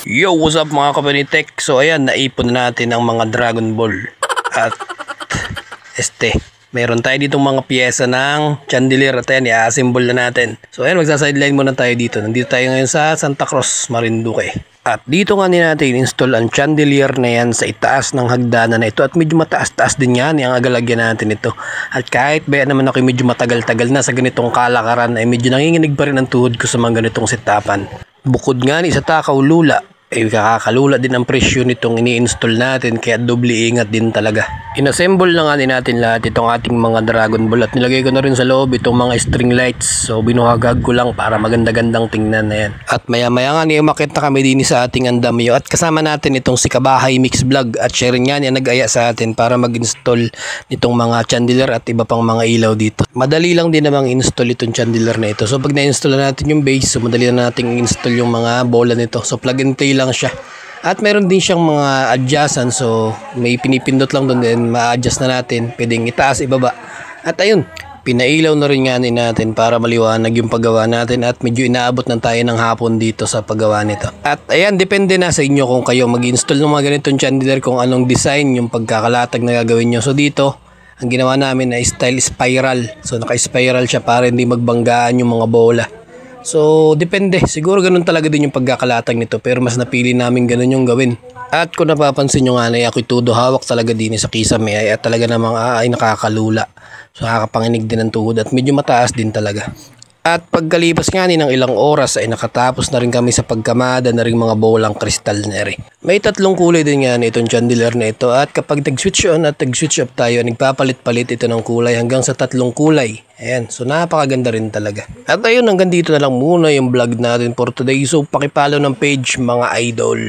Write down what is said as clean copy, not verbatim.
Yo, what's up mga kapanitek? So ayan, naipon na natin ang mga Dragon Ball. At meron tayo ditong mga piyesa ng chandelier at ayan, i-assemble na natin. So ayan, magsa-sideline muna tayo dito. Nandito tayo ngayon sa Santa Cruz, Marinduque. At dito nga din natin install ang chandelier na yan sa itaas ng hagdanan na ito. At medyo mataas-taas din yan, yung agalagyan natin ito. At kahit ba naman ako medyo matagal-tagal na sa ganitong kalakaran, ay medyo nanginginig pa rin ang tuhod ko sa mga ganitong setapan. Bukod nga ni sa takaw lula, ay kakakalula din ang presyo nitong ini-install natin, kaya doble ingat din talaga. Inassemble na nga din natin lahat itong ating mga Dragon Ball at nilagay ko na rin sa loob itong mga string lights. So binuhagag ko lang para maganda-gandang tingnan na yan. At maya-maya nga umakit na kami din sa ating andamyo at kasama natin itong si Kabahay Mix Vlog at share nga niya nag-aya sa atin para mag-install nitong mga chandelier at iba pang mga ilaw dito. Madali lang din namang install itong chandelier na ito. So pag na-install na natin yung base, so madali na natin install yung mga bola nito. So plug and play lang siya. At meron din siyang mga adjustment, so may pinipindot lang doon din, ma-adjust na natin, pwedeng itaas, ibaba. At ayun, pinailaw na rin nga natin para maliwanag yung paggawa natin at medyo inaabot na tayo ng hapon dito sa paggawa nito. At ayan, depende na sa inyo kung kayo mag-install ng mga ganitong chandelier, kung anong design yung pagkakalatag na gagawin nyo. So dito, ang ginawa namin ay style spiral. So naka-spiral siya para hindi magbanggaan yung mga bola. So, depende. Siguro ganun talaga din yung pagkakalatag nito, pero mas napili namin ganun yung gawin. At kung napapansin nyo nga na ako'y todo hawak talaga din sa kisame at talaga namang ay nakakalula. So, nakakapanginig din ang tuhod at medyo mataas din talaga. At pagkalipas nga ng ilang oras ay nakatapos na rin kami sa pagkamada na rin mga bolang kristal na rin. May tatlong kulay din nga itong chandelier na ito at kapag nag-switch on at nag-switch off tayo, nagpapalit-palit ito ng kulay hanggang sa tatlong kulay. Ayan, so napakaganda rin talaga. At ayun, hanggang dito na lang muna yung vlog natin for today. So pakipollow ng page mga idol.